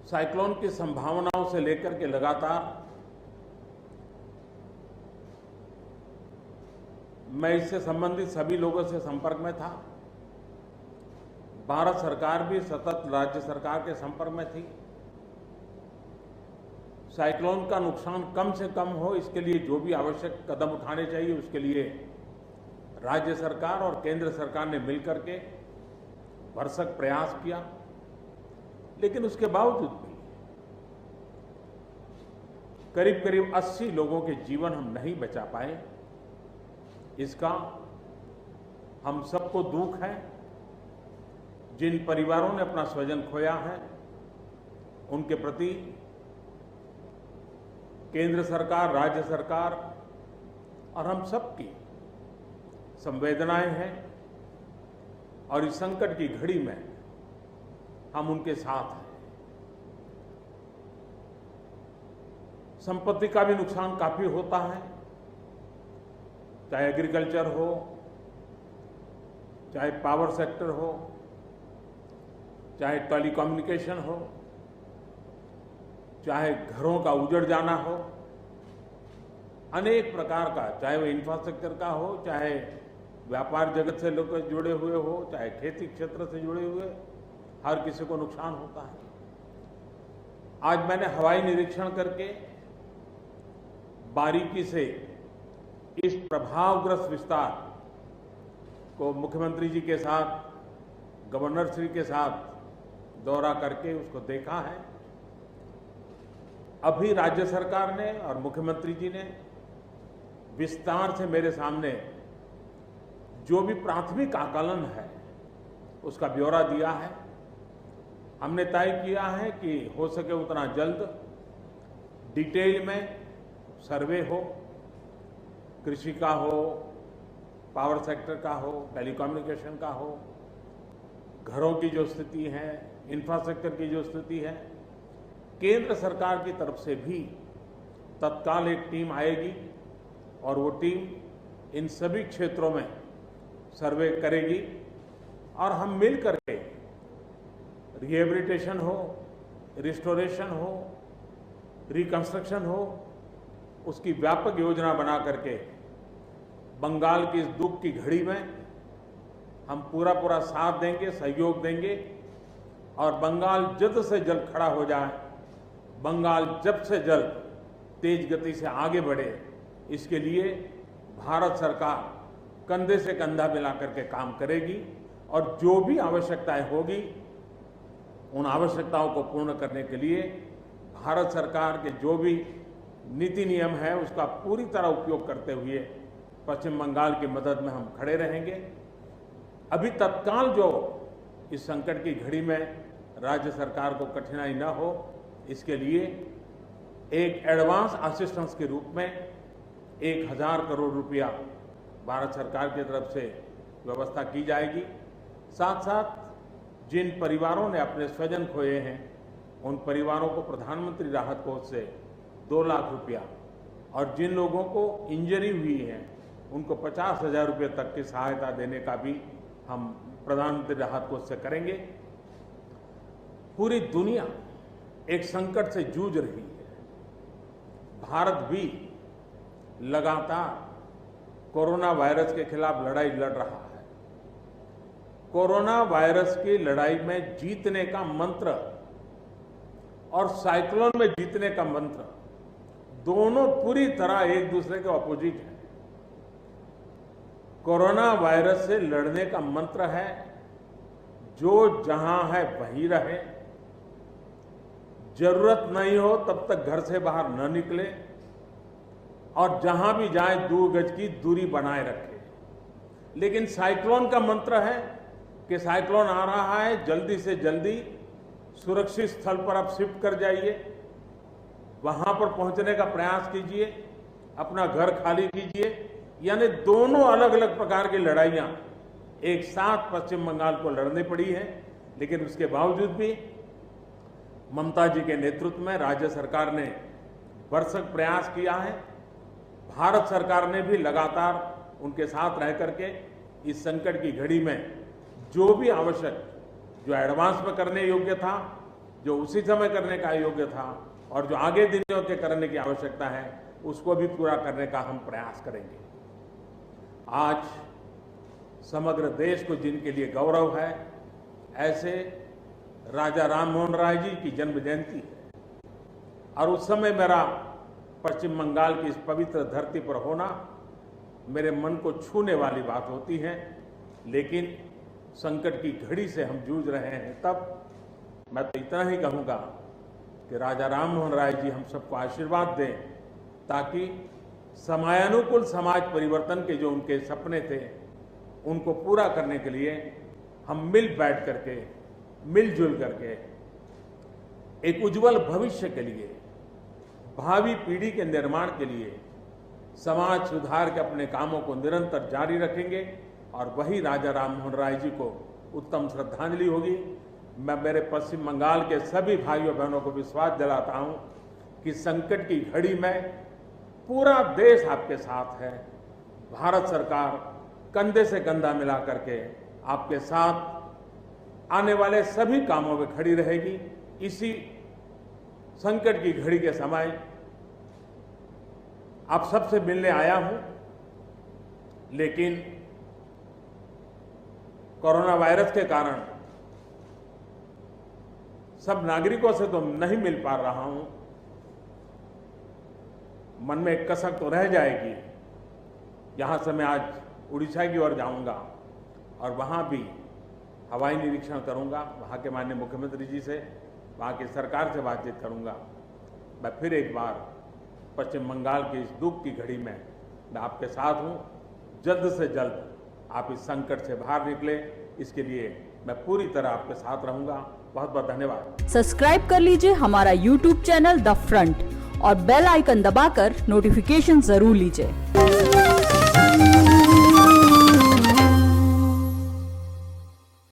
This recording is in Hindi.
साइक्लोन की संभावनाओं से लेकर के लगातार मैं इससे संबंधित सभी लोगों से संपर्क में था। भारत सरकार भी सतत राज्य सरकार के संपर्क में थी। साइक्लोन का नुकसान कम से कम हो, इसके लिए जो भी आवश्यक कदम उठाने चाहिए उसके लिए राज्य सरकार और केंद्र सरकार ने मिलकर के भरसक प्रयास किया। लेकिन उसके बावजूद भी करीब करीब 80 लोगों के जीवन हम नहीं बचा पाए। इसका हम सबको दुख है। जिन परिवारों ने अपना स्वजन खोया है उनके प्रति केंद्र सरकार, राज्य सरकार और हम सबकी संवेदनाएं हैं और इस संकट की घड़ी में हम उनके साथ हैं। संपत्ति का भी नुकसान काफी होता है, चाहे एग्रीकल्चर हो, चाहे पावर सेक्टर हो, चाहे टेलीकम्युनिकेशन हो, चाहे घरों का उजड़ जाना हो, अनेक प्रकार का, चाहे वो इंफ्रास्ट्रक्चर का हो, चाहे व्यापार जगत से लोग जुड़े हुए हो, चाहे खेती क्षेत्र से जुड़े हुए, हर किसी को नुकसान होता है। आज मैंने हवाई निरीक्षण करके बारीकी से इस प्रभावग्रस्त विस्तार को मुख्यमंत्री जी के साथ, गवर्नर श्री के साथ दौरा करके उसको देखा है। अभी राज्य सरकार ने और मुख्यमंत्री जी ने विस्तार से मेरे सामने जो भी प्राथमिक आकलन है उसका ब्यौरा दिया है। हमने तय किया है कि हो सके उतना जल्द डिटेल में सर्वे हो, कृषि का हो, पावर सेक्टर का हो, टेलीकम्युनिकेशन का हो, घरों की जो स्थिति है, इंफ्रास्ट्रक्चर की जो स्थिति है। केंद्र सरकार की तरफ से भी तत्काल एक टीम आएगी और वो टीम इन सभी क्षेत्रों में सर्वे करेगी और हम मिल करके रिहेबिलिटेशन हो, रिस्टोरेशन हो, रिकंस्ट्रक्शन हो, उसकी व्यापक योजना बना करके बंगाल की इस दुख की घड़ी में हम पूरा साथ देंगे, सहयोग देंगे और बंगाल जल्द से जल्द खड़ा हो जाए, बंगाल जल्द से जल्द तेज गति से आगे बढ़े, इसके लिए भारत सरकार कंधे से कंधा मिला करके काम करेगी और जो भी आवश्यकताएं होगी उन आवश्यकताओं को पूर्ण करने के लिए भारत सरकार के जो भी नीति नियम है उसका पूरी तरह उपयोग करते हुए पश्चिम बंगाल की मदद में हम खड़े रहेंगे। अभी तत्काल जो इस संकट की घड़ी में राज्य सरकार को कठिनाई न हो, इसके लिए एक एडवांस असिस्टेंस के रूप में 1000 करोड़ रुपया भारत सरकार की तरफ से व्यवस्था की जाएगी। साथ साथ जिन परिवारों ने अपने स्वजन खोए हैं उन परिवारों को प्रधानमंत्री राहत कोष से 2 लाख रुपया और जिन लोगों को इंजरी हुई है उनको 50,000 रुपये तक की सहायता देने का भी हम प्रधानमंत्री राहत कोष से करेंगे। पूरी दुनिया एक संकट से जूझ रही है। भारत भी लगातार कोरोना वायरस के खिलाफ लड़ाई लड़ रहा है। कोरोना वायरस की लड़ाई में जीतने का मंत्र और साइक्लोन में जीतने का मंत्र दोनों पूरी तरह एक दूसरे के ऑपोजिट है। कोरोना वायरस से लड़ने का मंत्र है जो जहां है वहीं रहे, जरूरत नहीं हो तब तक घर से बाहर न निकले और जहां भी जाए 2 गज की दूरी बनाए रखे। लेकिन साइक्लोन का मंत्र है कि साइक्लोन आ रहा है, जल्दी से जल्दी सुरक्षित स्थल पर आप शिफ्ट कर जाइए, वहां पर पहुंचने का प्रयास कीजिए, अपना घर खाली कीजिए। यानी दोनों अलग अलग प्रकार की लड़ाइयां एक साथ पश्चिम बंगाल को लड़नी पड़ी है। लेकिन उसके बावजूद भी ममता जी के नेतृत्व में राज्य सरकार ने भरसक प्रयास किया है। भारत सरकार ने भी लगातार उनके साथ रह करके इस संकट की घड़ी में जो भी आवश्यक, जो एडवांस में करने योग्य था जो उसी समय करने का योग्य था और जो आगे दिनों के करने की आवश्यकता है उसको भी पूरा करने का हम प्रयास करेंगे। आज समग्र देश को जिनके लिए गौरव है, ऐसे राजा राम मोहन राय जी की जन्म जयंती है और उस समय मेरा पश्चिम बंगाल की इस पवित्र धरती पर होना मेरे मन को छूने वाली बात होती है। लेकिन संकट की घड़ी से हम जूझ रहे हैं, तब मैं तो इतना ही कहूँगा कि राजा राम मोहन राय जी हम सबको आशीर्वाद दें ताकि समयानुकूल समाज परिवर्तन के जो उनके सपने थे उनको पूरा करने के लिए हम मिल बैठ करके, मिलजुल करके एक उज्जवल भविष्य के लिए, भावी पीढ़ी के निर्माण के लिए समाज सुधार के अपने कामों को निरंतर जारी रखेंगे और वही राजा राम मोहन राय जी को उत्तम श्रद्धांजलि होगी। मैं मेरे पश्चिम बंगाल के सभी भाइयों बहनों को विश्वास दिलाता हूं कि संकट की घड़ी में पूरा देश आपके साथ है। भारत सरकार कंधे से कंधा मिला करके आपके साथ आने वाले सभी कामों में खड़ी रहेगी। इसी संकट की घड़ी के समय आप सबसे मिलने आया हूं, लेकिन कोरोना वायरस के कारण सब नागरिकों से तो नहीं मिल पा रहा हूं। मन में एक कसक तो रह जाएगी। यहां से मैं आज उड़ीसा की ओर जाऊंगा और वहां भी हवाई निरीक्षण करूंगा, वहां के माननीय मुख्यमंत्री जी से, वहां की सरकार से बातचीत करूंगा। मैं फिर एक बार पश्चिम बंगाल की इस दुख की घड़ी में मैं आपके साथ हूं। जल्द से जल्द आप इस संकट से बाहर निकले, इसके लिए मैं पूरी तरह आपके साथ रहूंगा। बहुत बहुत धन्यवाद। सब्सक्राइब कर लीजिए हमारा YouTube चैनल द फ्रंट और बेल आइकन दबाकर नोटिफिकेशन जरूर लीजिए।